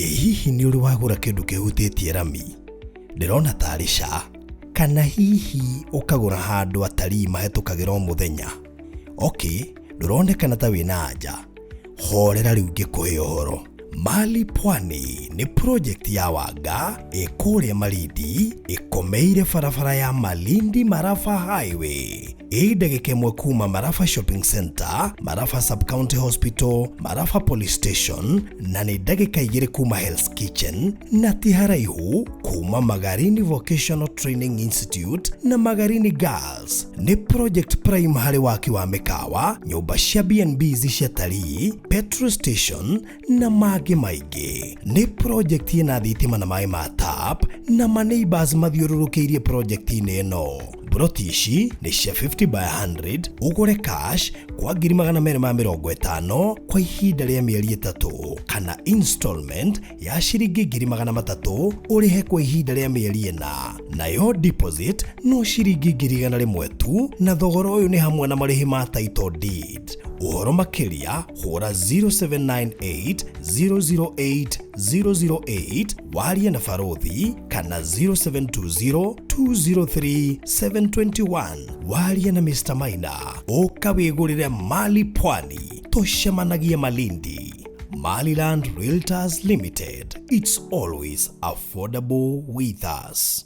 hihi nĩ ũrĩ wagũra kĩndũ kĩhutĩtie rami? Ndĩrona tarĩ ca. Kana hihi ũkagũra handũ atarii mahetũkagĩra o mũthenya? Okay, ndũronekana ta wĩna anja. Horera rĩu ngĩkũhe ũhoro. Mali Pwani ni project ya wanga ĩkũrĩa Malindi ĩkomeire barabara ya Malindi Marafa Highway. Ndagĩka ĩmwe kuma Marafa Shopping Center, Marafa Sub-County Hospital, Marafa Police Station, na nĩ ndagĩka 2 kuma Hell's Kitchen, na ti haraihu kuma Magarini Vocational Training Institute na Magarini Girls. Ni project prime harĩ waki wa mĩkawa, nyũmba cia B&Bs cia talii, petrol station na mangĩ maingĩ. Ni project ĩna thitima na maĩ ma tap na ma neighbors mathiũrũrũkĩirie project-inĩ ĩno. Broti ici nĩ cia 50 by 100, ugure cash kwa 250 kwa ihinda rĩa mĩeri 3, kana installment ya ciringi 300 ũrĩhe kwa ihinda rĩa mĩeri 4. Nayo deposit no ciringi 100 tu, na thogora ũyũ nĩ hamwe na marĩhi ma title deed. Ũhoro makĩria hũra 0798 008 008 warie na Farothi, kana 0720 203 721 warie na Mr. Maina. Ũka wĩgũrĩre Mali Pwani, tũcemanagie Malindi. Maliland Realtors Limited, it's always affordable with us.